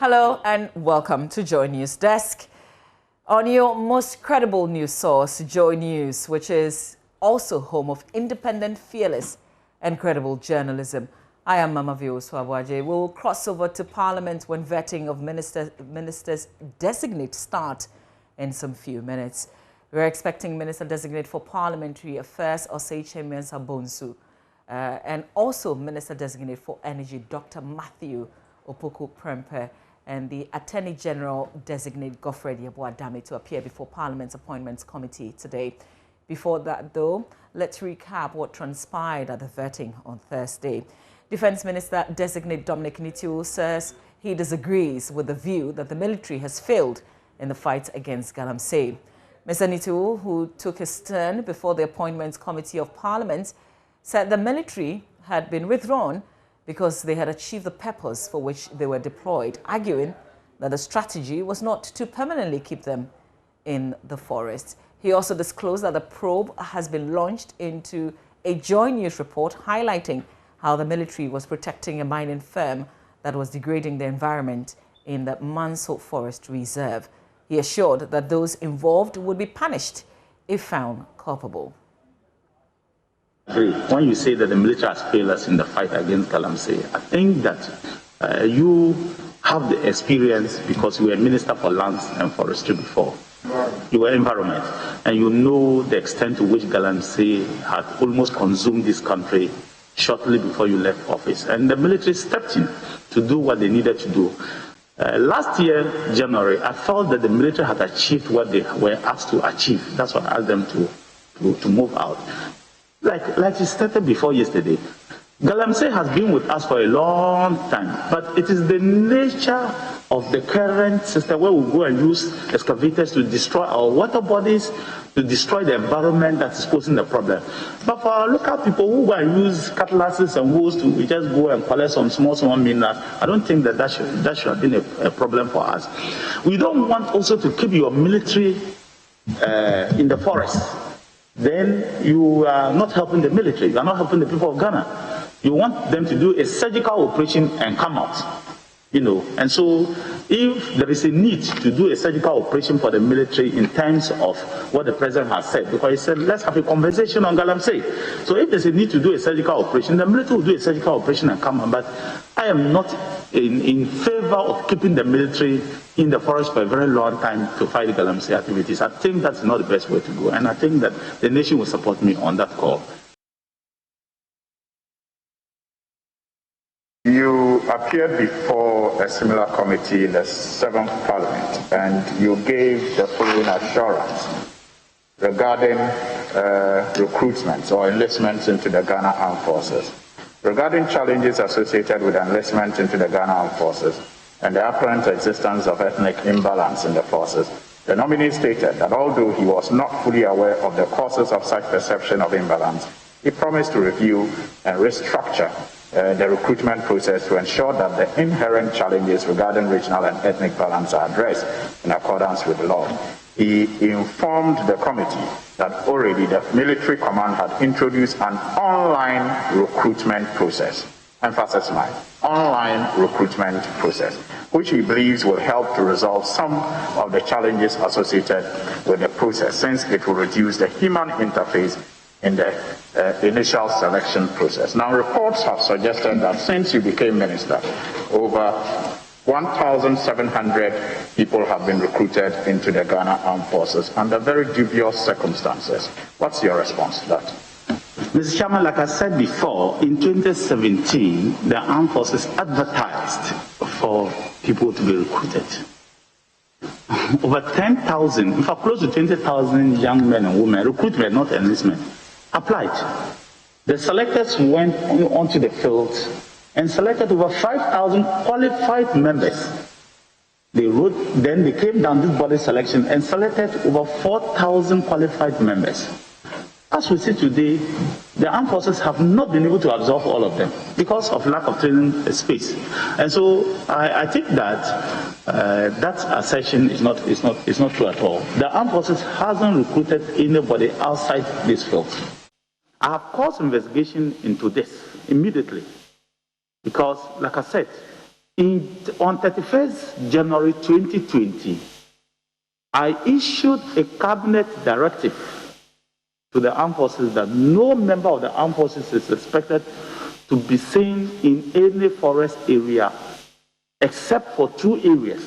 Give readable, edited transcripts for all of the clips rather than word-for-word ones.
Hello and welcome to Joy News Desk. On your most credible news source, Joy News, which is also home of independent, fearless and credible journalism. I am Mama Vio Swabwaje. We'll cross over to Parliament when vetting of ministers designate start in some few minutes. We're expecting Minister Designate for Parliamentary Affairs, Oseiche Mensah Bonsu, and also Minister Designate for Energy, Dr. Matthew Opoku Prempeh, and the Attorney General Designate Godfred Yeboah-Dame to appear before Parliament's Appointments Committee today. Before that, though, let's recap what transpired at the vetting on Thursday. Defense Minister Designate Dominic Nitiu says he disagrees with the view that the military has failed in the fight against Galamsey. Mr. Nitiu, who took his turn before the Appointments Committee of Parliament, said the military had been withdrawn because they had achieved the purpose for which they were deployed, arguing that the strategy was not to permanently keep them in the forest. He also disclosed that the probe has been launched into a JoyNews report highlighting how the military was protecting a mining firm that was degrading the environment in the Manso Forest Reserve. He assured that those involved would be punished if found culpable. When you say that the military has failed us in the fight against Galamsey, I think that you have the experience because you were Minister for Lands and Forestry before. You were environment, and you know the extent to which Galamsey had almost consumed this country shortly before you left office. And the military stepped in to do what they needed to do. Last year, January, I felt that the military had achieved what they were asked to achieve. That's what I asked them to move out. Like you stated before yesterday, Galamsey has been with us for a long time, but it is the nature of the current system where we go and use excavators to destroy our water bodies, to destroy the environment that is posing the problem. But for our local people who go and use cutlasses and hoes to just go and collect some small minerals, I don't think that should have been a problem for us. We don't want also to keep your military in the forest. Then you are not helping the military, you are not helping the people of Ghana. You want them to do a surgical operation and come out, And so if there is a need to do a surgical operation for the military in terms of what the president has said, because he said, let's have a conversation on Galamsey. So if there's a need to do a surgical operation, the military will do a surgical operation and come on. But I am not in favor of keeping the military in the forest for a very long time to fight the Galamsey activities. I think that's not the best way to go. And I think that the nation will support me on that call. You appeared before a similar committee in the 7th Parliament, and you gave the following assurance regarding recruitment or enlistment into the Ghana Armed Forces. Regarding challenges associated with enlistment into the Ghana Armed Forces and the apparent existence of ethnic imbalance in the forces, the nominee stated that although he was not fully aware of the causes of such perception of imbalance, he promised to review and restructure the recruitment process to ensure that the inherent challenges regarding regional and ethnic balance are addressed in accordance with the law. He informed the committee that already the military command had introduced an online recruitment process, emphasis mine, online recruitment process, which he believes will help to resolve some of the challenges associated with the process, since it will reduce the human interface in the initial selection process. Now, reports have suggested that since you became minister, over 1,700 people have been recruited into the Ghana Armed Forces under very dubious circumstances. What's your response to that? Mr. Chairman, like I said before, in 2017, the Armed Forces advertised for people to be recruited. Over 10,000, in fact, close to 20,000 young men and women, recruitment, not enlistment, applied. The selectors went onto the field and selected over 5,000 qualified members. Then they came down this body selection and selected over 4,000 qualified members. As we see today, the armed forces have not been able to absorb all of them because of lack of training space. And so I think that that assertion is not true at all. The armed forces hasn't recruited anybody outside this field. I have caused investigation into this immediately because, like I said, On 31st January 2020, I issued a cabinet directive to the armed forces that no member of the armed forces is expected to be seen in any forest area except for 2 areas.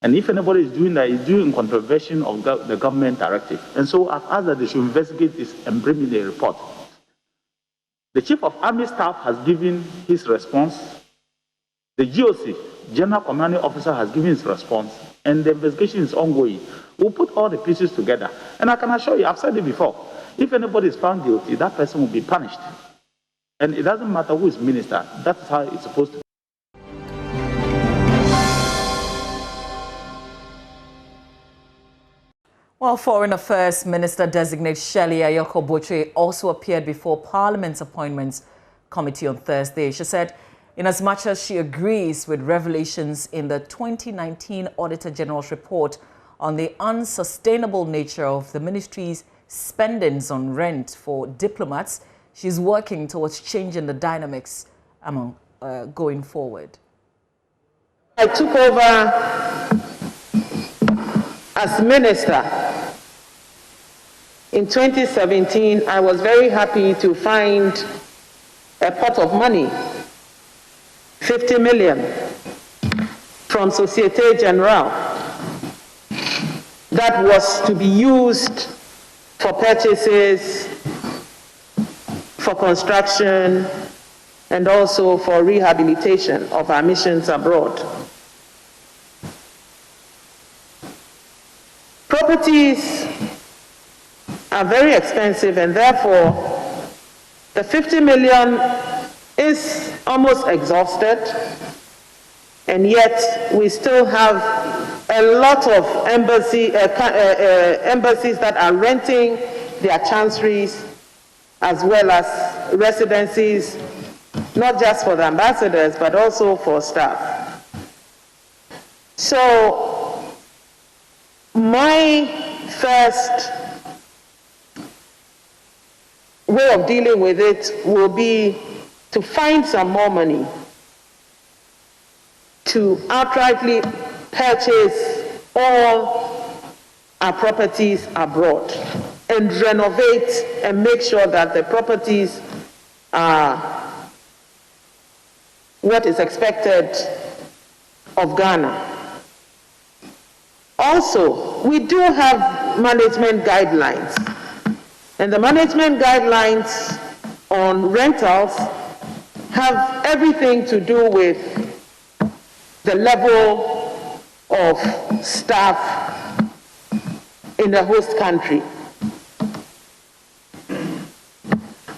And if anybody is doing that, it's doing in contravention of the government directive. And so I've asked that they should investigate this and bring me the report. The Chief of Army Staff has given his response. The GOC, General Commanding Officer, has given his response, and the investigation is ongoing. We'll put all the pieces together. And I can assure you, I've said it before, if anybody is found guilty, that person will be punished. And it doesn't matter who is minister, that's how it's supposed to be. Well, Foreign Affairs Minister Designate Shirley Ayoko-Botwe also appeared before Parliament's Appointments Committee on Thursday. She said, inasmuch as she agrees with revelations in the 2019 Auditor General's report on the unsustainable nature of the ministry's spendings on rent for diplomats, she's working towards changing the dynamics among going forward. I took over as minister in 2017. I was very happy to find a pot of money, 50 million from Société Générale, that was to be used for purchases, for construction, and also for rehabilitation of our missions abroad. Properties are very expensive, and therefore the 50 million is almost exhausted, and yet we still have a lot of embassies that are renting their chanceries as well as residencies, not just for the ambassadors but also for staff. So my first way of dealing with it will be to find some more money to outrightly purchase all our properties abroad and renovate and make sure that the properties are what is expected of Ghana. Also, we do have management guidelines, and the management guidelines on rentals have everything to do with the level of staff in the host country.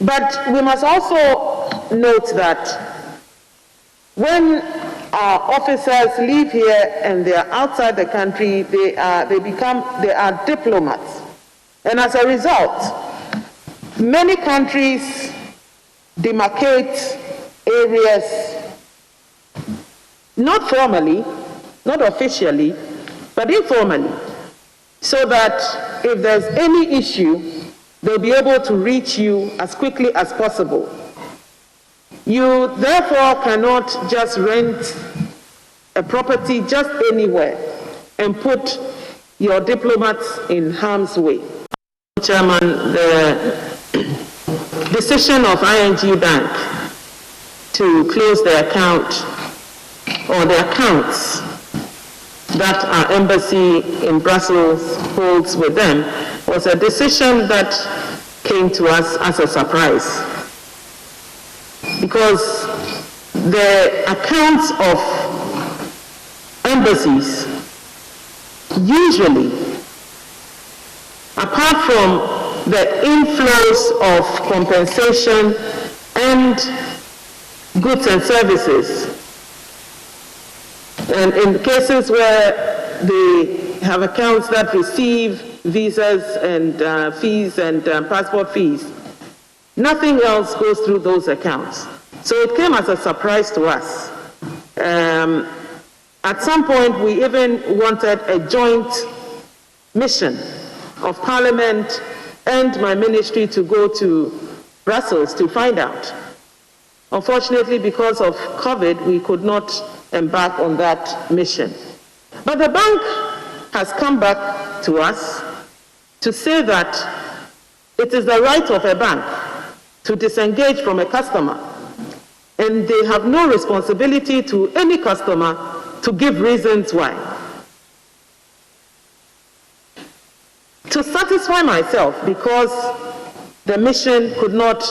But we must also note that when our officers leave here and they are outside the country, they are diplomats. And as a result, many countries demarcate areas, not formally, not officially, but informally, so that if there's any issue, they'll be able to reach you as quickly as possible. You therefore cannot just rent a property just anywhere and put your diplomats in harm's way. Chairman, the decision of ING Bank to close the account or the accounts that our embassy in Brussels holds with them was a decision that came to us as a surprise, because the accounts of embassies usually, apart from the inflows of compensation and goods and services, and in cases where they have accounts that receive visas and fees and passport fees, nothing else goes through those accounts. So it came as a surprise to us. At some point, we even wanted a joint mission of Parliament and my ministry to go to Brussels to find out. Unfortunately, because of COVID, we could not embark on that mission. But the bank has come back to us to say that it is the right of a bank to disengage from a customer, and they have no responsibility to any customer to give reasons why. To satisfy myself, because the mission could not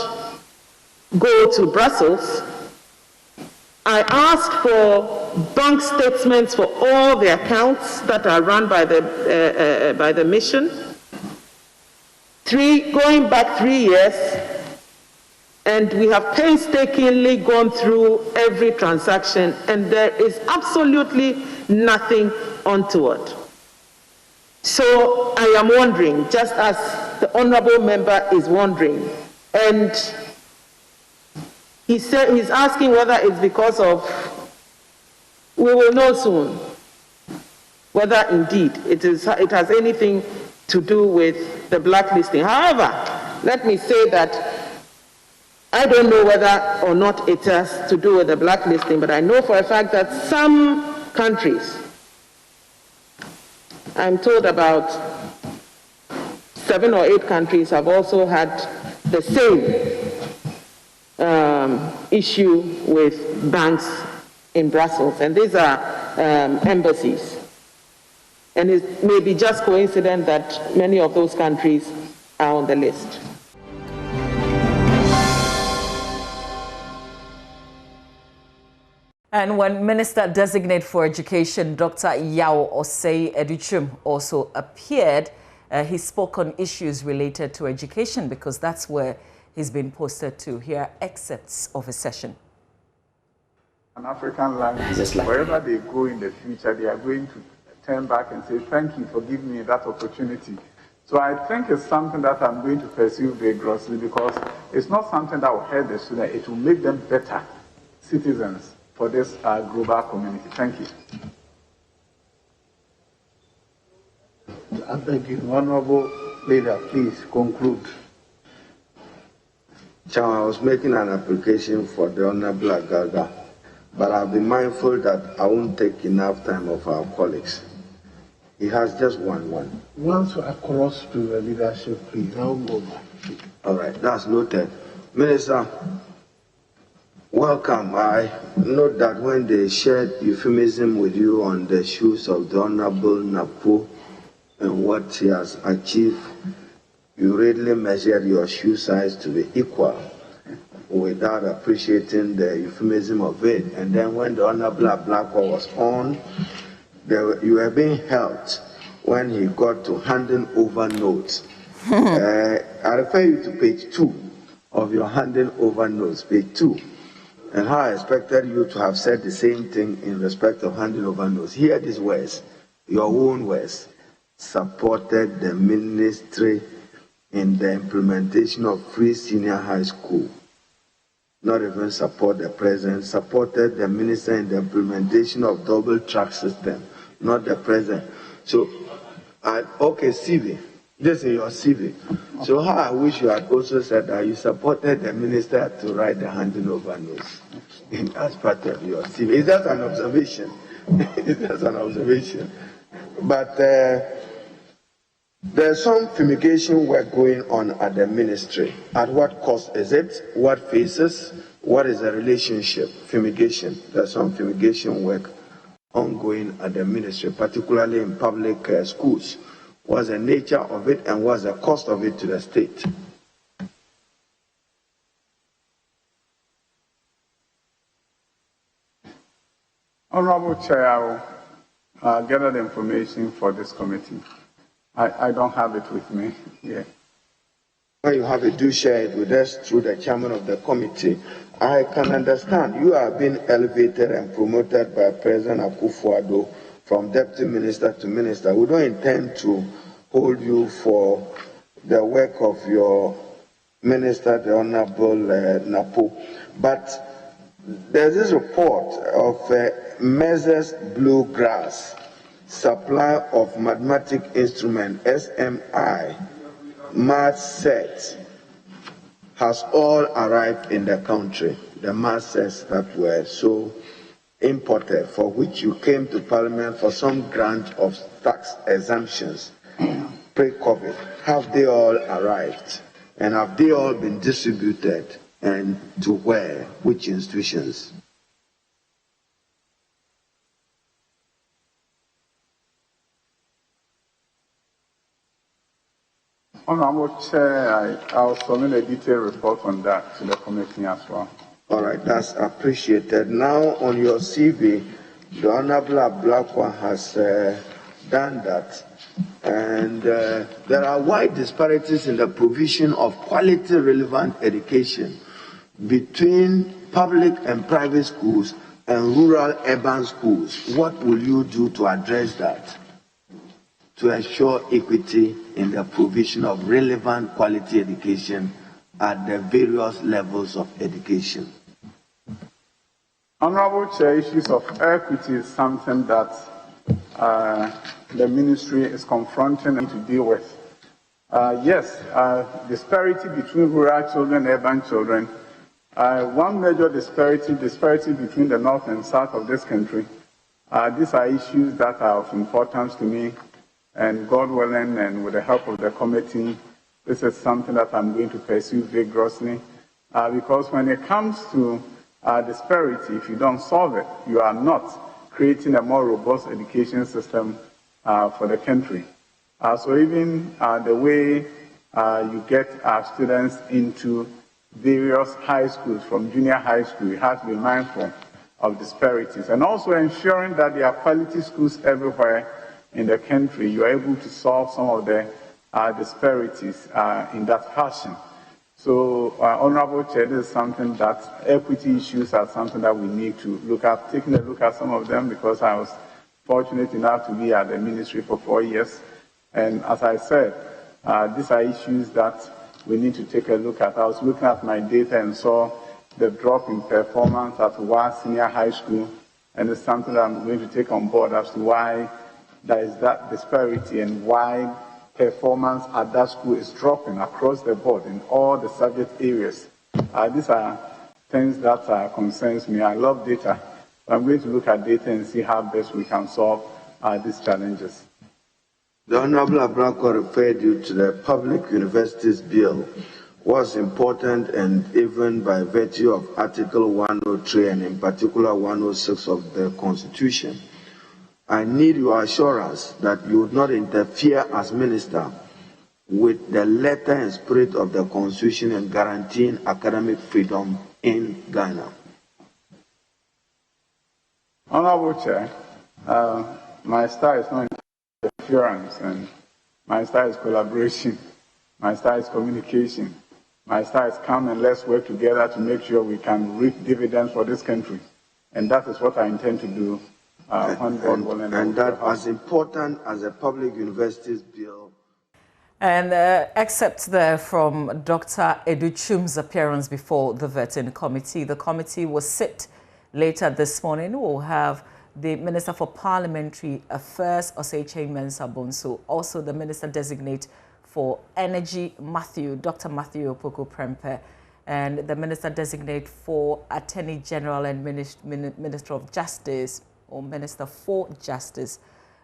go to Brussels, I asked for bank statements for all the accounts that are run by the mission, going back 3 years, and we have painstakingly gone through every transaction, and there is absolutely nothing untoward. So I am wondering, just as the honorable member is wondering, and he's asking whether it's because of, we will know soon whether indeed it has anything to do with the blacklisting. However, let me say that I don't know whether or not it has to do with the blacklisting, but I know for a fact that some countries, I'm told about 7 or 8 countries, have also had the same issue with banks in Brussels, and these are embassies. And it may be just coincident that many of those countries are on the list. And when Minister Designate for Education, Dr. Yao Osei Educhum, also appeared, he spoke on issues related to education, because that's where he's been posted to. Here are excerpts of a session. An African language, wherever they go in the future, they are going to turn back and say, thank you for giving me that opportunity. So I think it's something that I'm going to pursue vigorously, because it's not something that will hurt the student, it will make them better citizens for this global community. Thank you. I beg you, Honorable Leader, please conclude. Chairman, I was making an application for the Honorable Agaga, but I'll be mindful that I won't take enough time of our colleagues. He has just one. Once across to the leadership, please, I'll go back. All right, that's noted. Minister, welcome. I note that when they shared euphemism with you on the shoes of the Honorable Napo and what he has achieved, you readily measured your shoe size to be equal without appreciating the euphemism of it. And then when the Honorable Blackwell was on, you were being helped when he got to handing over notes. I refer you to page 2 of your handing over notes, page 2. And how I expected you to have said the same thing in respect of handing over notes. Hear these words, your own words. Supported the ministry in the implementation of free senior high school. Not even support the president, supported the minister in the implementation of double track system, not the president. So, okay, CV, this is your CV. So how I wish you had also said that you supported the minister to write the handing over notes as part of your CV. Is that an observation? Is that an observation? But there's some fumigation work going on at the ministry. At what cost is it? What phases? What is the relationship? Fumigation. There's some fumigation work ongoing at the ministry, particularly in public schools. What's the nature of it and what's the cost of it to the state? Honorable Chair, I will gather the information for this committee. I don't have it with me here. When you have it, do share it with us through the chairman of the committee. I can understand you are being elevated and promoted by President Akufo-Addo from deputy minister to minister. We don't intend to hold you for the work of your minister, the Honorable Napo. But there's this report of Measures Bluegrass, supply of mathematic instrument, SMI, math set, has all arrived in the country. the masses that were so imported, for which you came to Parliament for some grant of tax exemptions pre-COVID. Have they all arrived? And have they all been distributed? And to where? Which institutions? Honorable Chair, I'll submit a detailed report on that to the committee as well. All right, that's appreciated. Now, on your CV, the Honorable Ablakwa has done that. And there are wide disparities in the provision of quality relevant education between public and private schools and rural urban schools. What will you do to address that, to ensure equity in the provision of relevant quality education at the various levels of education? Honorable Chair, issues of equity is something that the ministry is confronting and to deal with. Yes, disparity between rural children and urban children. One major disparity between the north and south of this country. These are issues that are of importance to me, and God willing, and with the help of the committee, this is something that I'm going to pursue vigorously, because when it comes to disparity, if you don't solve it, you are not creating a more robust education system for the country. So even the way you get students into various high schools, from junior high school, you have to be mindful of disparities, and also ensuring that there are quality schools everywhere in the country. You are able to solve some of the disparities in that fashion. So, Honorable Chair, this is something that equity issues are something that we need to look at, taking a look at some of them, because I was fortunate enough to be at the ministry for 4 years. And as I said, these are issues that we need to take a look at. I was looking at my data and saw the drop in performance at WA Senior High School, and it's something that I'm going to take on board as to why there is that disparity and why performance at that school is dropping across the board in all the subject areas. These are things that concerns me. I love data. I'm going to look at data and see how best we can solve these challenges. The Honorable Abrako referred you to the Public Universities Bill. Was important, and even by virtue of Article 103 and in particular 106 of the Constitution, I need your assurance that you would not interfere as minister with the letter and spirit of the Constitution and guaranteeing academic freedom in Ghana. Honorable Chair, my style is not interference, and my style is collaboration. My style is communication. My style is come and let's work together to make sure we can reap dividends for this country. And that is what I intend to do. And that as important as the Public Universities Bill. And except there from Dr. Educhum's appearance before the vetting committee. The committee will sit later this morning. We'll have the Minister for Parliamentary Affairs, Osei Mensah Bonsu, also the Minister Designate for Energy, Dr. Matthew Opoku Prempeh, and the Minister Designate for Attorney General and Minister of Justice, or Minister for Justice,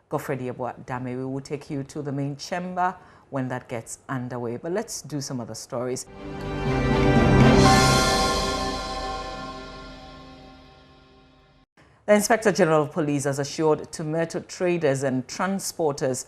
Godfrey Dame. We will take you to the main chamber when that gets underway. But let's do some other stories. The Inspector General of Police has assured tomato traders and transporters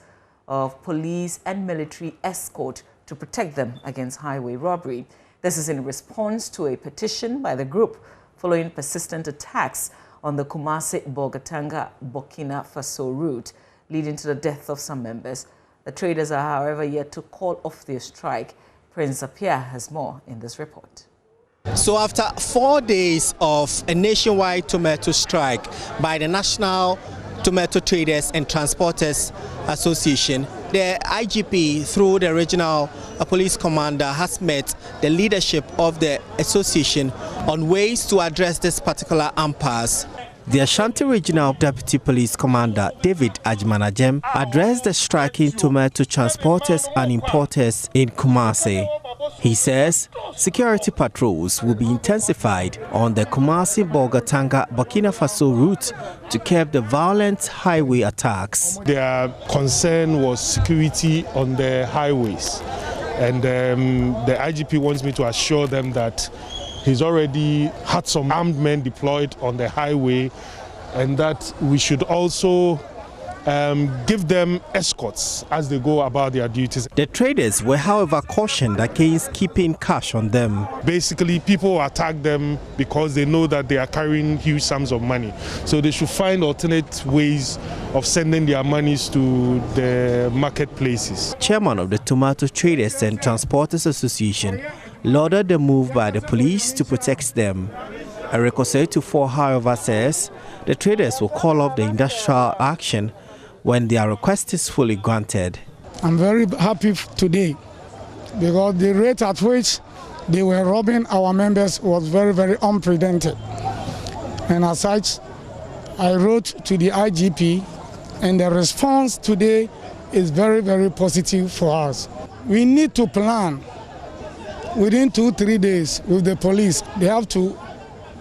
of police and military escort to protect them against highway robbery. This is in response to a petition by the group following persistent attacks on the Kumasi-Bolgatanga, Burkina Faso route, leading to the death of some members. The traders are, however, yet to call off their strike. Prince Apia has more in this report. So after 4 days of a nationwide tomato strike by the National Tomato Traders and Transporters Association, the IGP, through the regional police commander, has met the leadership of the association on ways to address this particular impasse. The Ashanti Regional Deputy Police Commander, David Ajmanajem, addressed the striking tomato transporters and importers in Kumasi. He says security patrols will be intensified on the Kumasi-Bolgatanga-Burkina Faso route to curb the violent highway attacks. Their concern was security on the highways, and the IGP wants me to assure them that he's already had some armed men deployed on the highway, and that we should also give them escorts as they go about their duties. The traders were, however, cautioned against keeping cash on them. Basically, people attack them because they know that they are carrying huge sums of money. So they should find alternate ways of sending their monies to the marketplaces. Chairman of the Tomato Traders and Transporters Association lauded the move by the police to protect them. Eric Osei-Tufo, however, says the traders will call off the industrial action when their request is fully granted. I'm very happy today because the rate at which they were robbing our members was very, very unprecedented. And as such, I wrote to the IGP, and the response today is very, very positive for us. We need to plan within 2-3 days with the police. They have to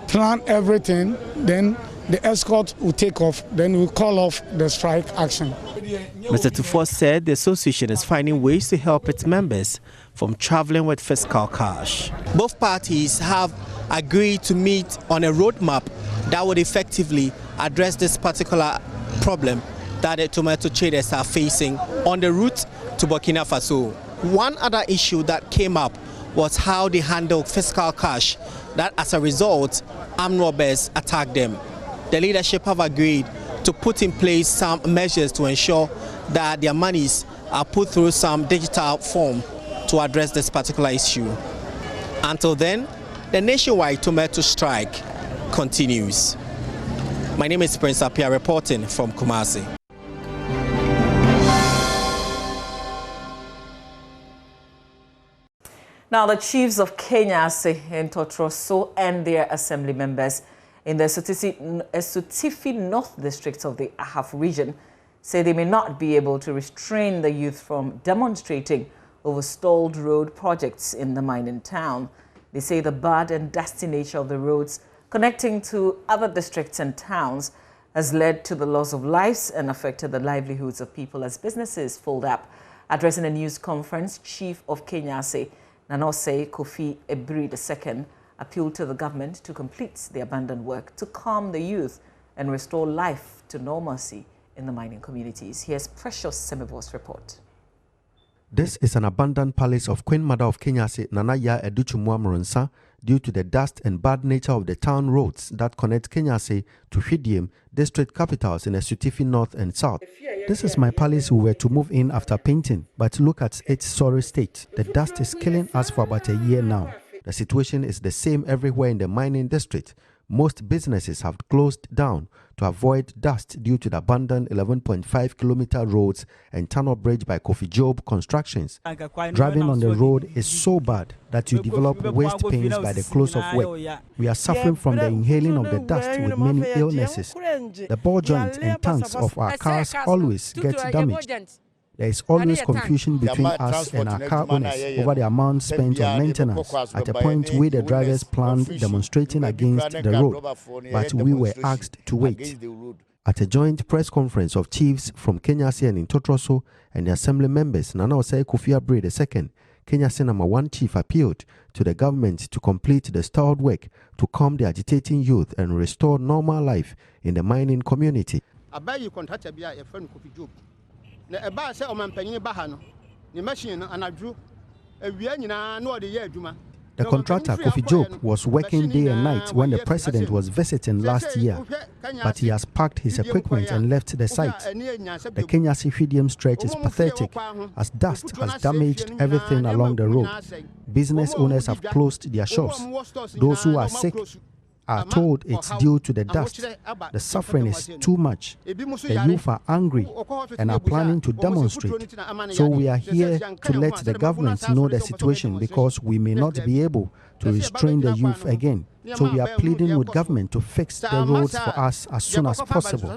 plan everything, then the escort will take off, then we'll call off the strike action. Mr. Tufo said the association is finding ways to help its members from traveling with fiscal cash. Both parties have agreed to meet on a roadmap that would effectively address this particular problem that the tomato traders are facing on the route to Burkina Faso. One other issue that came up was how they handle fiscal cash, that as a result, armed robbers attacked them. The leadership have agreed to put in place some measures to ensure that their monies are put through some digital form to address this particular issue. Until then, the nationwide tomato strike continues. My name is Prince Apia reporting from Kumasi. Now, the chiefs of Kenyase and Totroso and their assembly members in the Esutifi North District of the Ahaf region say they may not be able to restrain the youth from demonstrating over stalled road projects in the mining town. They say the bad and dusty nature of the roads connecting to other districts and towns has led to the loss of lives and affected the livelihoods of people as businesses fold up. Addressing a news conference, Chief of Kenyase, Nanose Kofi Ebri II, appealed to the government to complete the abandoned work to calm the youth and restore life to normalcy in the mining communities. Here's Precious Semibo's report. This is an abandoned palace of Queen Mother of Kenyase, Nanaya Educhumwa Moronsa, due to the dust and bad nature of the town roads that connect Kenyase to Hwidiem, district capitals in Esutifi North and South. This is my palace we were to move in after painting, but look at its sorry state. The dust is killing us for about a year now. The situation is the same everywhere in the mining district. Most businesses have closed down to avoid dust due to the abandoned 11.5-kilometer roads and tunnel bridge by Kofi Job Constructions. Driving on the road is so bad that you develop waist pains by the close of work. We are suffering from the inhaling of the dust with many illnesses. The ball joints and tanks of our cars always get damaged. There is always confusion between us and our car owners over the amount spent on maintenance, at a point where the drivers planned demonstrating against the road, but we were asked to wait. At a joint press conference of chiefs from Kenyase and Totroso and the assembly members, Nanose Kofi Ebri II, Kenyase #1 chief appealed to the government to complete the stalled work to calm the agitating youth and restore normal life in the mining community. The contractor, Kofi Job, was working day and night when the president was visiting last year, but he has packed his equipment and left the site. The Kenyase Hwidiem stretch is pathetic as dust has damaged everything along the road. Business owners have closed their shops. Those who are sick are told it's due to the dust. The suffering is too much. The youth are angry and are planning to demonstrate. So we are here to let the government know the situation because we may not be able to restrain the youth again. So we are pleading with government to fix the roads for us as soon as possible.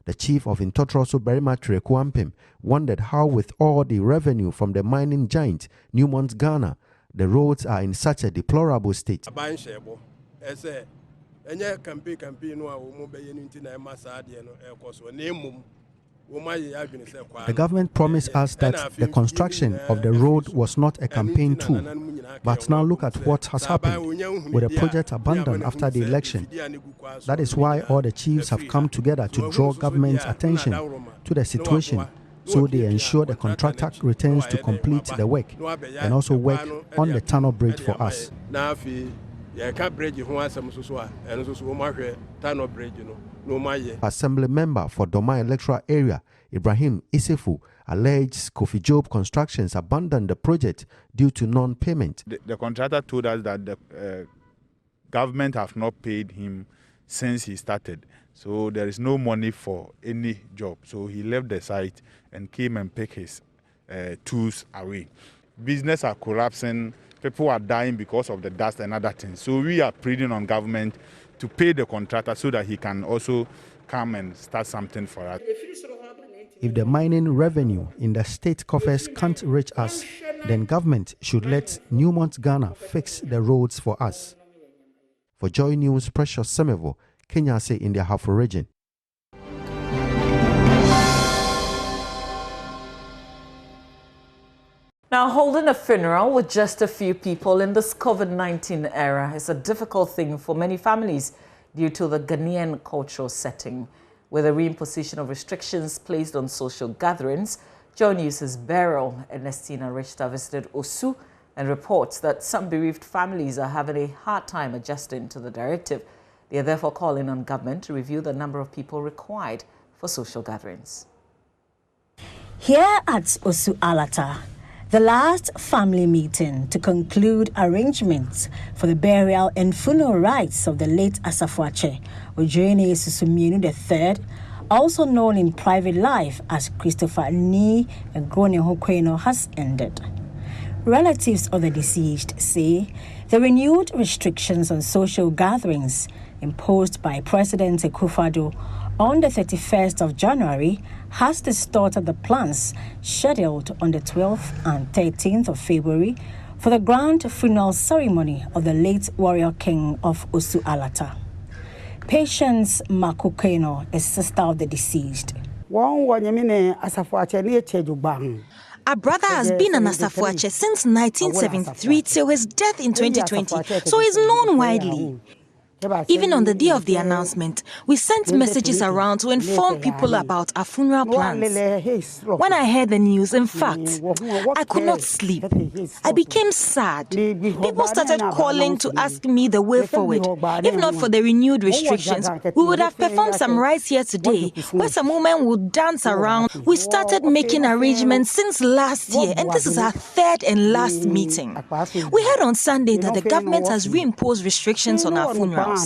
The chief of Intotroso Biometric Wampim wondered how, with all the revenue from the mining giant Newmont Ghana, the roads are in such a deplorable state. The government promised us that the construction of the road was not a campaign tool. But now look at what has happened with the project abandoned after the election. That is why all the chiefs have come together to draw government's attention to the situation, so they ensure the contractor returns to complete the work and also work on the tunnel bridge for us. Assembly member for Doma electoral area, Ibrahim Isefu, alleges Kofi Job Constructions abandoned the project due to non-payment. The contractor told us that the government have not paid him since he started. So there is no money for any job. So he left the site and came and picked his tools away. Business are collapsing. People are dying because of the dust and other things. So we are pleading on government to pay the contractor so that he can also come and start something for us. If the mining revenue in the state coffers can't reach us, then government should let Newmont Ghana fix the roads for us. For Joy News, Precious Semevo, Kenyase in the Ahafo region. Now, holding a funeral with just a few people in this COVID-19 era is a difficult thing for many families due to the Ghanaian cultural setting. With the reimposition of restrictions placed on social gatherings, JoyNews' Beryl Ernestina Richter visited Osu and reports that some bereaved families are having a hard time adjusting to the directive. They are therefore calling on government to review the number of people required for social gatherings. Here at Osu Alata, the last family meeting to conclude arrangements for the burial and funeral rites of the late Asafuache Ojene Susumienu III, also known in private life as Christopher Ni Grone Hokweno, has ended. Relatives of the deceased say the renewed restrictions on social gatherings imposed by President Akufo-Addo on the 31st of January has distorted the plans scheduled on the 12th and 13th of February for the grand funeral ceremony of the late warrior king of Osu Alata. Patience Makukeno is sister of the deceased. Our brother has been an Asafuache since 1973 till his death in 2020, so he's known widely. Even on the day of the announcement, we sent messages around to inform people about our funeral plans. When I heard the news, in fact, I could not sleep. I became sad. People started calling to ask me the way forward. If not for the renewed restrictions, we would have performed some rites here today, where some women would dance around. We started making arrangements since last year, and this is our third and last meeting. We heard on Sunday that the government has reimposed restrictions on our funeral. She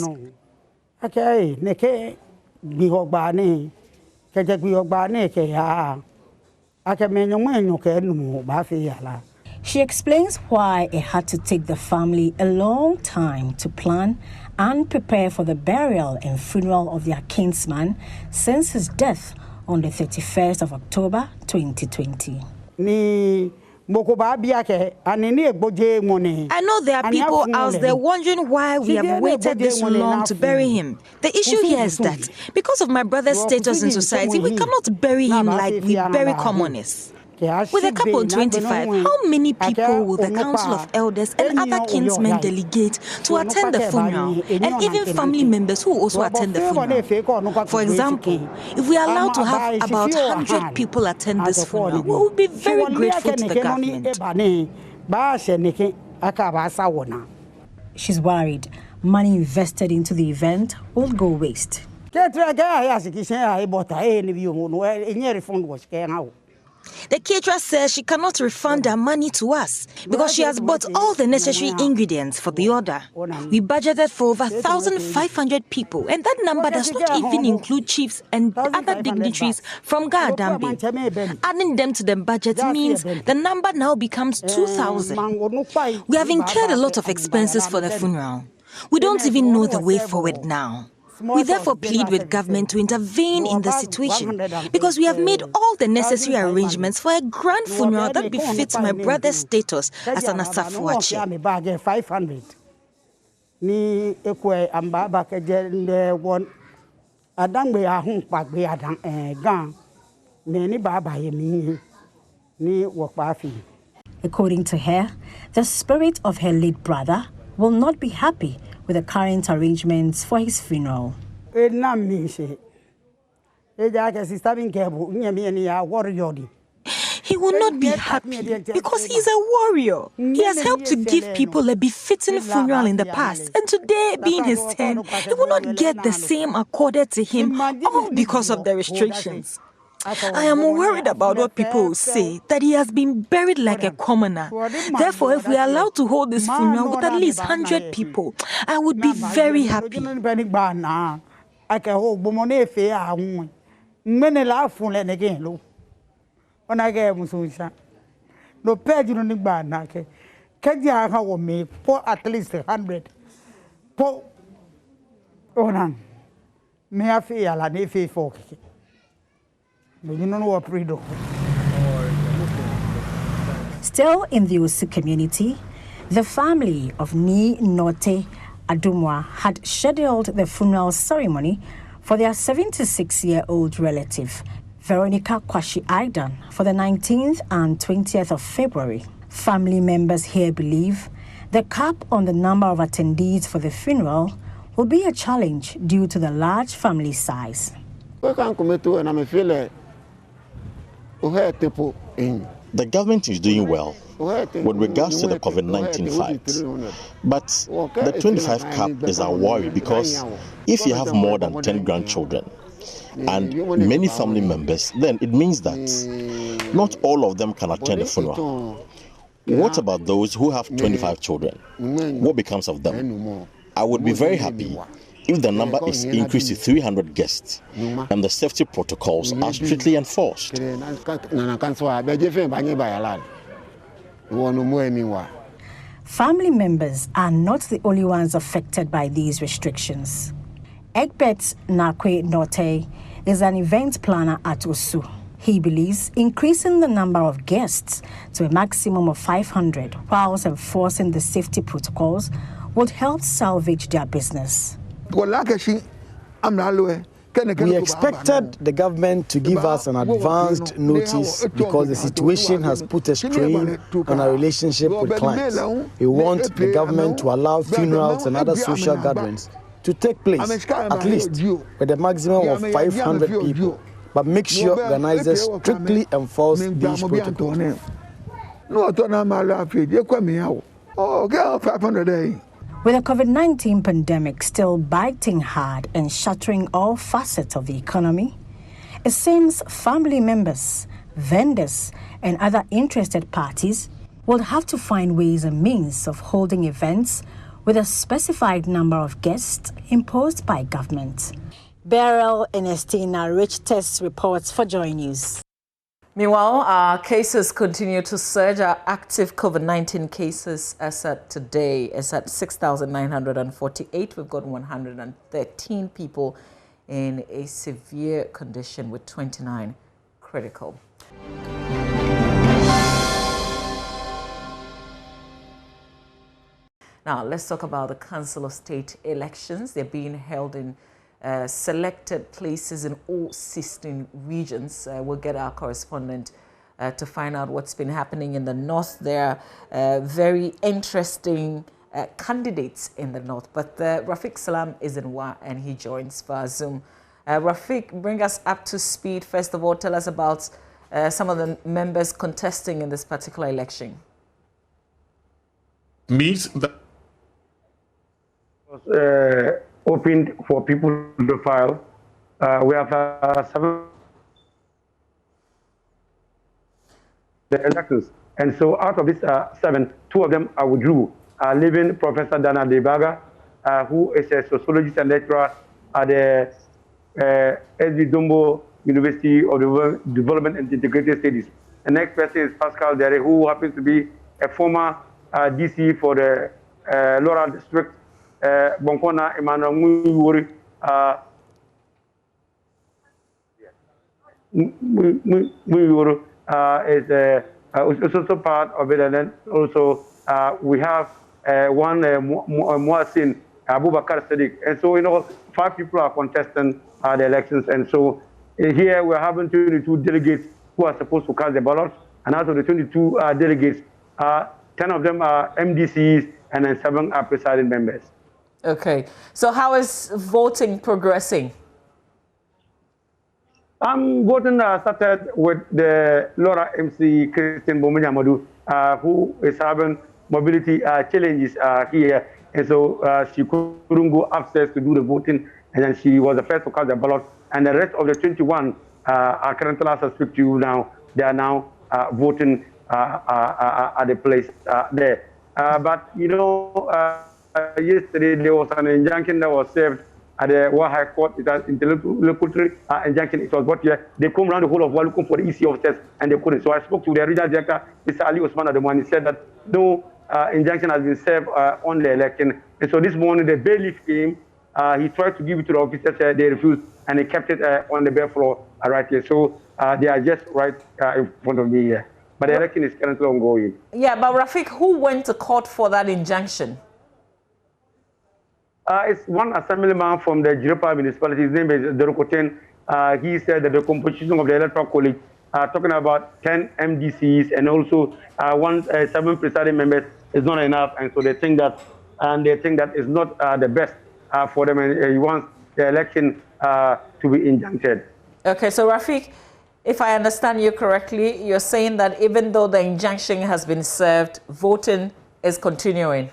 explains why it had to take the family a long time to plan and prepare for the burial and funeral of their kinsman since his death on the 31st of October 2020. I know there are people out there wondering why we have waited this long to bury him. The issue here is that because of my brother's status in society, we cannot bury him like we bury commoners. With a couple 25, how many people will the Council of Elders and other kinsmen delegate to attend the funeral, and even family members who also attend the funeral? For example, if we are allowed to have about 100 people attend this funeral, we will be very grateful to the government. She's worried money invested into the event will go waste. The caterer says she cannot refund her money to us because she has bought all the necessary ingredients for the order. We budgeted for over 1,500 people, and that number does not even include chiefs and other dignitaries from Gadambi. Adding them to the budget means the number now becomes 2,000. We have incurred a lot of expenses for the funeral. We don't even know the way forward now. We therefore plead with government to intervene in the situation because we have made all the necessary arrangements for a grand funeral that befits my brother's status as an Asafuache. According to her, the spirit of her late brother will not be happy with the current arrangements for his funeral. He will not be happy because he's a warrior. He has helped to give people a befitting funeral in the past, and today, being his turn, he will not get the same accorded to him, all because of the restrictions. I am worried about what people will say, that he has been buried like a commoner. Therefore, if we are allowed to hold this funeral with at least 100 people, I would be very happy. No page no ni ba na ke kaja ha wo me for at least 100 po onan me afi ya la ne fe fo ke me no no prido. Still in the Osu community, the family of Ni Note Adumwa had scheduled the funeral ceremony for their 76-year-old relative, Veronica Kwashi Aidan, for the 19th and 20th of February. Family members here believe the cap on the number of attendees for the funeral will be a challenge due to the large family size. The government is doing well with regards to the COVID-19 fight. But the 25 cap is a worry because if you have more than 10 grandchildren, and many family members, then it means that not all of them can attend the funeral. What about those who have 25 children? What becomes of them? I would be very happy if the number is increased to 300 guests and the safety protocols are strictly enforced. Family members are not the only ones affected by these restrictions. Egbert Nakwe Note is an event planner at Osu. He believes increasing the number of guests to a maximum of 500 whilst enforcing the safety protocols would help salvage their business. We expected the government to give us an advanced notice because the situation has put a strain on our relationship with clients. We want the government to allow funerals and other social gatherings to take place, at least with a maximum of 500 people, but make sure organizers strictly enforce these protocols. With the COVID-19 pandemic still biting hard and shattering all facets of the economy, it seems family members, vendors, and other interested parties will have to find ways and means of holding events with a specified number of guests imposed by government. Beryl Ernestina Rich Test reports for JoyNews. Meanwhile, our cases continue to surge. Our active COVID-19 cases as at today is at 6,948. We've got 113 people in a severe condition with 29 critical. Now, let's talk about the Council of State elections. They're being held in selected places in all 16 regions. We'll get our correspondent to find out what's been happening in the north. There are very interesting candidates in the north. But Rafiq Salam is in Wa and he joins via Zoom. Rafiq, bring us up to speed. First of all, tell us about some of the members contesting in this particular election. Means that opened for people to file. We have 7 electors, and so out of these 7, 2 of them are withdrew. Leaving Professor Dana Debaga, who is a sociologist and lecturer at the SB Dombo University of Development and Integrated Studies. The next person is Pascal Dere, who happens to be a former DC for the Laurel District. Bonkona Emmanuel Muyuri, is also part of it, and then also we have one Muasin Abubakar Sadiq, and so 5 people are contesting the elections, and so here we're having 22 delegates who are supposed to cast the ballots, and out of the 22 delegates, 10 of them are MDCs, and then 7 are presiding members. Okay, so how is voting progressing? Voting started with the Laura MC Christian Bomunyamadu, who is having mobility challenges here, and so she couldn't go upstairs to do the voting, and then she was the first to cast the ballot, and the rest of the 21 are currently, as I speak to you now, they are now voting at the place there. But yesterday there was an injunction that was served at the World High Court. It was interlocutory injunction. It was brought here. They come around the whole of world looking for the EC officers, and they couldn't. So I spoke to the regional director, Mr. Ali Osman Ademwan. He said that no injunction has been served on the election. And so this morning the bailiff came. He tried to give it to the officers. They refused, and they kept it on the bare floor right here. So they are just right in front of me here. But the election is currently ongoing. Yeah, but Rafiq, who went to court for that injunction? It's one assemblyman from the Jiropa municipality. His name is Derokoten. He said that the composition of the electoral college, talking about 10 MDCs and also 7 presiding members, is not enough, and so they think that is not the best for them, and he wants the election to be injuncted. Okay, so Rafiq, if I understand you correctly, you're saying that even though the injunction has been served, voting is continuing.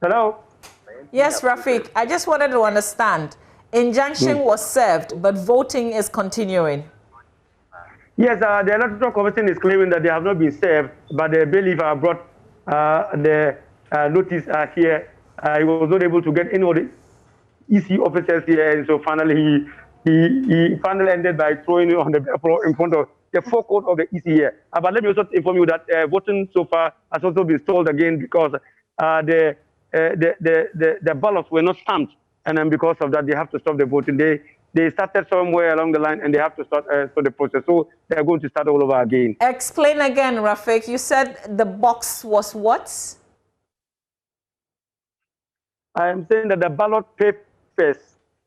Hello? Yes, Rafiq, I just wanted to understand. Injunction was served, but voting is continuing. Yes, the Electoral Commission is claiming that they have not been served, but the bailiff brought the notice here. He was not able to get any of the EC officers here, and so finally he finally ended by throwing it on the floor in front of the forecourt of the EC here. But let me also inform you that voting so far has also been stalled again because the ballots were not stamped, and then because of that, they have to stop the voting. They started somewhere along the line, and they have to start the process. So they're going to start all over again. Explain again, Rafiq. You said the box was what? I am saying that the ballot papers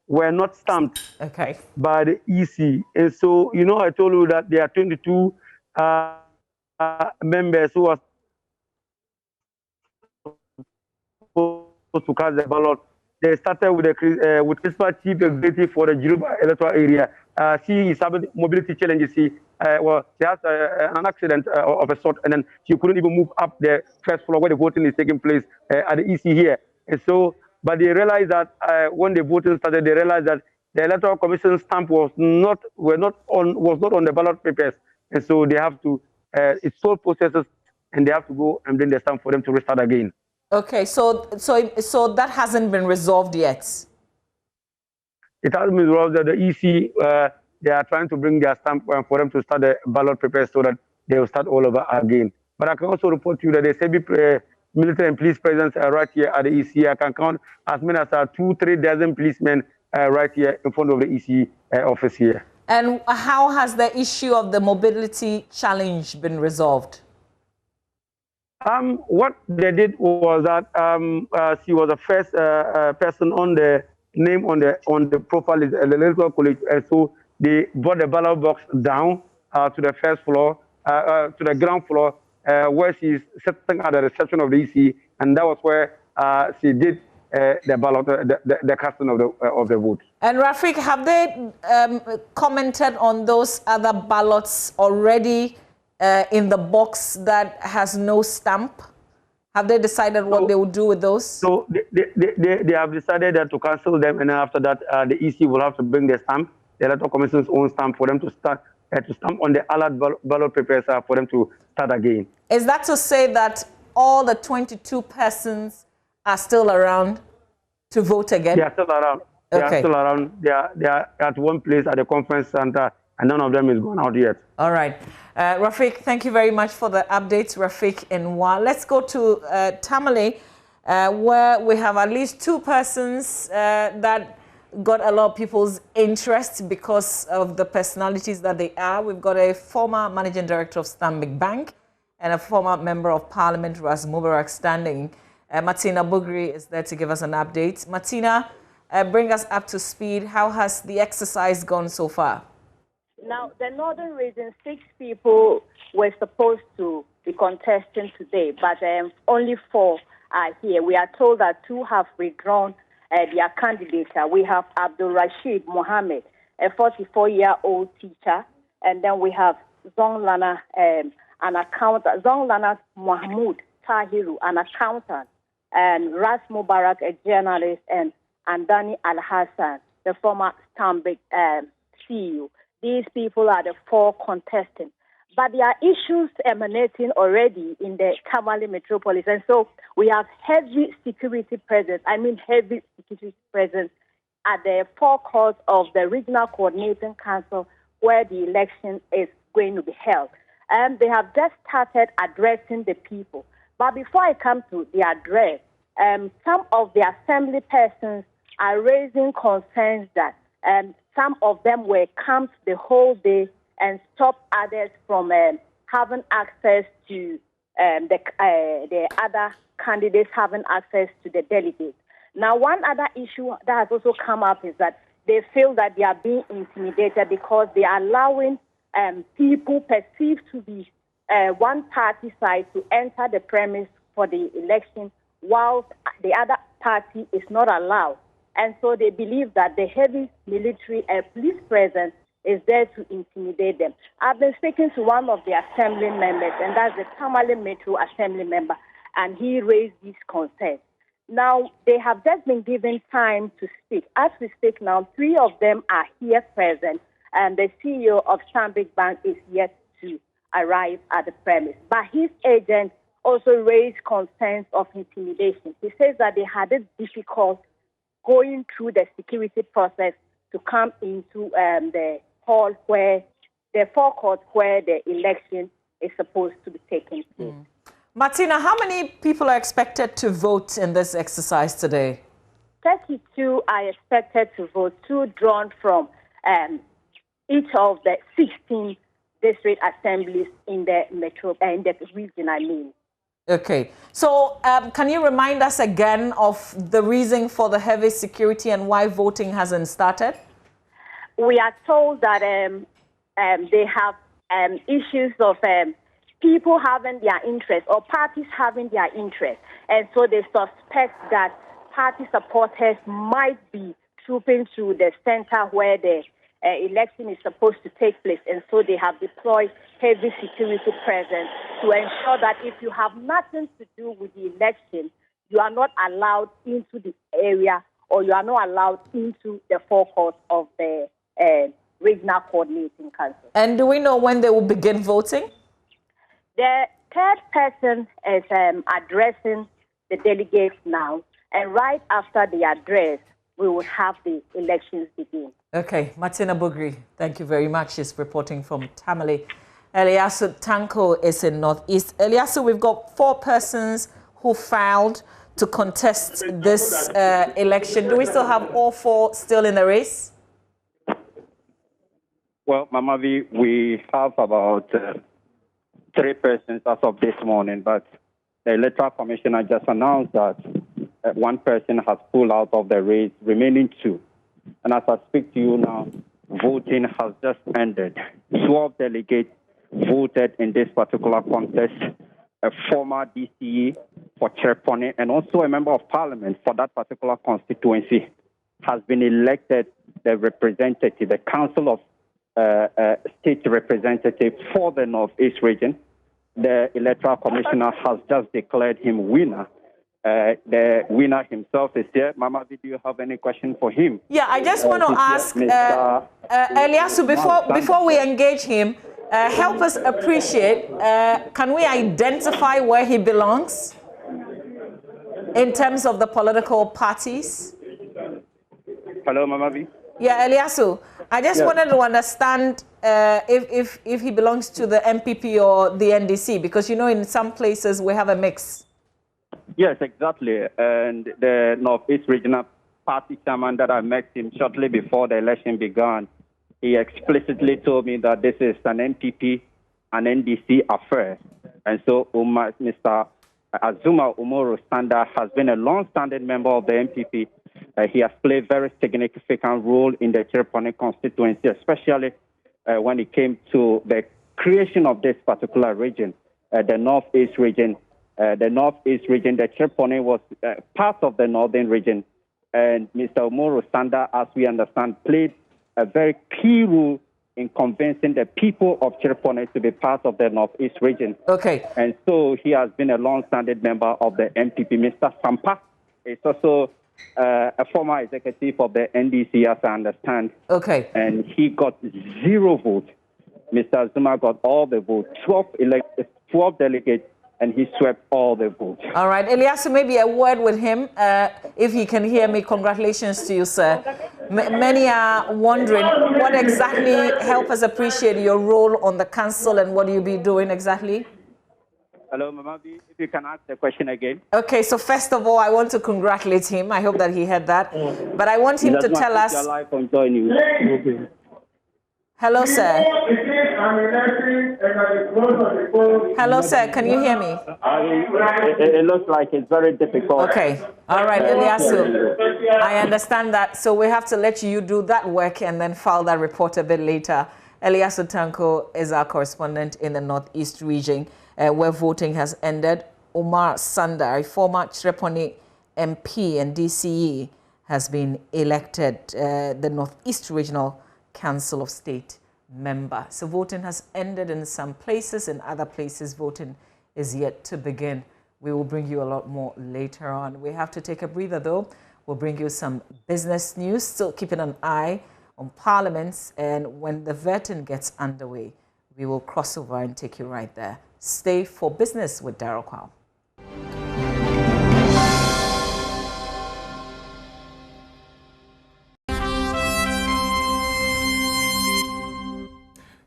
were not stamped by the EC. And so, I told you that there are 22 members who are supposed to cast the ballot. They started with with principal chief executive for the Jiruba electoral area. She is having mobility challenges. She has an accident of a sort, and then she couldn't even move up the first floor where the voting is taking place at the EC here. And so, but they realized that when the voting started, they realized that the Electoral Commission stamp was not on the ballot papers, and so they have to it's all processes, and they have to go and bring the stamp for them to restart again. Okay, so that hasn't been resolved yet. It hasn't been resolved. The EC they are trying to bring their stamp for them to start the ballot papers so that they will start all over again. But I can also report to you that the SEBI military and police presence right here at the EC. I can count as many as 2-3 dozen policemen right here in front of the EC office here. And how has the issue of the mobility challenge been resolved? What they did was that she was the first person on the name on the profile is the electoral college, and so they brought the ballot box down to the first floor, to the ground floor, where she's sitting at the reception of the EC, and that was where she did the ballot, the casting of the vote. And Rafiq, have they commented on those other ballots already? In the box that has no stamp? Have they decided what they will do with those? So they have decided that to cancel them, and after that, the EC will have to bring the stamp, the Electoral Commission's own stamp, for them to start to stamp on the alert ballot papers for them to start again. Is that to say that all the 22 persons are still around to vote again? They are still around. They are still around. They are at one place at the conference center, and none of them is gone out yet. All right. Rafiq, thank you very much for the updates, Rafiq Inwa. Let's go to Tamale. where we have at least 2 persons that got a lot of people's interest because of the personalities that they are. We've got a former managing director of Stanbic Bank and a former member of parliament, Ras Mubarak Standing. Martina Bugri is there to give us an update. Martina, bring us up to speed. How has the exercise gone so far? Now, the Northern region, 6 people were supposed to be contesting today, but only 4 are here. We are told that 2 have withdrawn their candidature. We have Abdul Rashid Mohammed, a 44-year-old teacher, and then we have Zonglana, an accountant, Zonglana Mahmoud Tahiru, an accountant, and Ras Mubarak, a journalist, and Andani Al-Hassan, the former Stanbic CEO. These people are the 4 contestants. But there are issues emanating already in the Tamale Metropolitan. And so we have heavy security presence, heavy security presence at the forecourt of the Regional Coordinating Council where the election is going to be held. And they have just started addressing the people. But before I come to the address, some of the assembly persons are raising concerns that some of them were camped the whole day and stop others from having access to the other candidates having access to the delegates. Now, one other issue that has also come up is that they feel that they are being intimidated because they are allowing people perceived to be one party side to enter the premise for the election, whilst the other party is not allowed. And so they believe that the heavy military and police presence is there to intimidate them. I've been speaking to one of the assembly members, and that's the Tamale Metro Assembly member, and he raised these concerns. Now, they have just been given time to speak. As we speak now, 3 of them are here present, and the CEO of Stanbic Bank is yet to arrive at the premise. But his agent also raised concerns of intimidation. He says that they had it difficult going through the security process to come into the hall where the forecourt where the election is supposed to be taking place. Martina, how many people are expected to vote in this exercise today? 32 are expected to vote, 2 drawn from each of the 16 district assemblies in the region, Okay. So can you remind us again of the reason for the heavy security and why voting hasn't started? We are told that they have issues of people having their interest or parties having their interest. And so they suspect that party supporters might be trooping to the center where the election is supposed to take place. And so they have deployed heavy security presence to ensure that if you have nothing to do with the election, you are not allowed into the area or you are not allowed into the forecourt of the Regional Coordinating Council. And do we know when they will begin voting? The 3rd person is addressing the delegates now, and right after the address, we will have the elections begin. Okay, Martina Bugri, thank you very much. She's reporting from Tamale. Eliasu Tanko is in Northeast. Eliasu, we've got 4 persons who filed to contest this election. Do we still have all 4 still in the race? Well, Mamavi, we have about 3 persons as of this morning, but the Electoral Commissioner just announced that 1 person has pulled out of the race, remaining 2. And as I speak to you now, voting has just ended. 12 delegates voted in this particular contest. A former DCE for Chereponi and also a member of parliament for that particular constituency has been elected the representative, the Council of State Representative for the Northeast region. The Electoral Commissioner has just declared him winner. The winner himself is here. Mama, do you have any question for him? Yeah, I just want to ask Eliasu, before we engage him, help us appreciate, can we identify where he belongs in terms of the political parties? Hello, Mama V. Yeah, Eliasu, I just wanted to understand if he belongs to the MPP or the NDC, because, you know, in some places we have a mix. Yes, exactly. And the Northeast Regional Party chairman that I met him shortly before the election began, he explicitly told me that this is an NPP and NDC affair. And so Mr. Azuma Umaru Sanda has been a long-standing member of the NPP. He has played a very significant role in the Chereponi constituency, especially when it came to the creation of this particular region, the Northeast region. The Northeast region, the Chereponi was part of the Northern region. And Mr. Umaru Sanda, as we understand, played a very key role in convincing the people of Chereponi to be part of the Northeast region. Okay. And so he has been a long-standing member of the NPP. Mr. Sampa is also a former executive of the NDC, as I understand. Okay. And he got 0 votes. Mr. Zuma got all the votes, 12 delegates, and he swept all the votes. All right. Eliasu, maybe a word with him. If he can hear me, congratulations to you, sir. Many are wondering what exactly, help us appreciate your role on the council and what you'll be doing exactly. Hello, Mama B, if you can ask the question again. Okay, so first of all, I want to congratulate him. I hope that he heard that. But I want him to tell us... Live on JoyNews. Hello, sir. Hello, sir. Can you hear me? It looks like it's very difficult. Okay. All right, Eliasu. I understand that. So we have to let you do that work and then file that report a bit later. Eliasu Tanko is our correspondent in the Northeast region, where voting has ended. Umar Sanda, a former Chereponi MP and DCE, has been elected the Northeast Regional Council of State member. So voting has ended in some places. In other places, voting is yet to begin. We will bring you a lot more later on. We have to take a breather, though. We'll bring you some business news, still keeping an eye on parliaments. And when the vetting gets underway, we will cross over and take you right there. Stay for business with Daryl Kwao.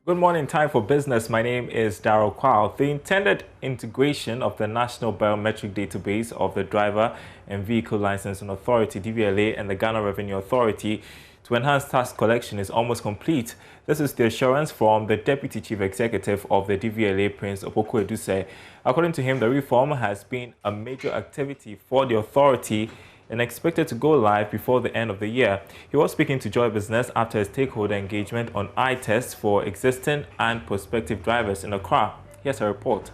Good morning, time for business. My name is Daryl Kwao. The intended integration of the National Biometric Database of the Driver and Vehicle Licensing Authority, DVLA, and the Ghana Revenue Authority to enhance tax collection is almost complete. This is the assurance from the Deputy Chief Executive of the DVLA, Prince Opoku Eduse. According to him, the reform has been a major activity for the authority and expected to go live before the end of the year. He was speaking to Joy Business after a stakeholder engagement on eye tests for existing and prospective drivers in Accra. Here's a report.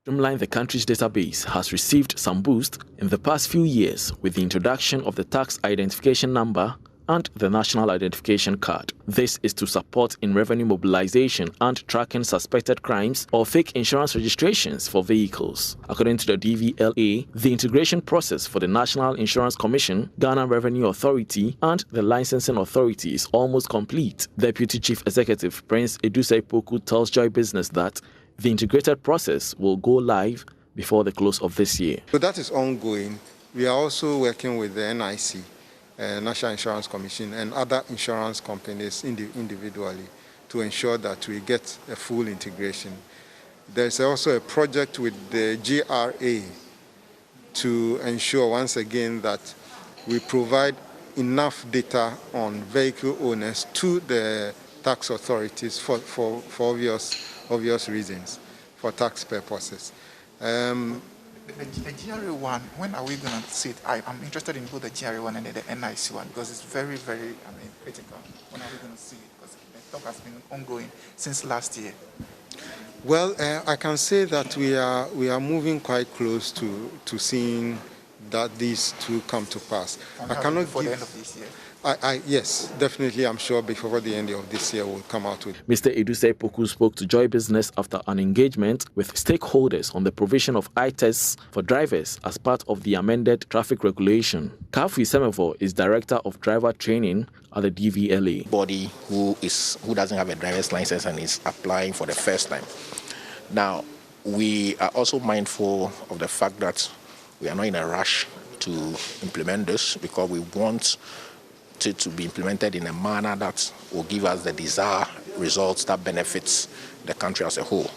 Streamline the country's database has received some boost in the past few years with the introduction of the tax identification number and the National Identification Card. This is to support in revenue mobilization and tracking suspected crimes or fake insurance registrations for vehicles. According to the DVLA, the integration process for the National Insurance Commission, Ghana Revenue Authority, and the Licensing Authority is almost complete. Deputy Chief Executive Prince Eduse Opoku tells Joy Business that the integrated process will go live before the close of this year. So that is ongoing. We are also working with the NIC, National Insurance Commission, and other insurance companies individually to ensure that we get a full integration. There's also a project with the GRA to ensure once again that we provide enough data on vehicle owners to the tax authorities for obvious reasons, for tax purposes. The GRA one, when are we going to see it? I'm interested in both the GRA one and the NIC one because it's very, very critical. When are we going to see it? Because the talk has been ongoing since last year. Well, I can say that we are moving quite close to seeing that these two come to pass. I cannot before the end of this year. Yes, definitely. I'm sure before the end of this year we'll come out with. Mr. Eduse Opoku spoke to Joy Business after an engagement with stakeholders on the provision of eye tests for drivers as part of the amended traffic regulation. Kafi Semevo is Director of Driver Training at the DVLA. Body who doesn't have a driver's license and is applying for the first time. Now, we are also mindful of the fact that we are not in a rush to implement this because we want it to be implemented in a manner that will give us the desired results that benefits the country as a whole.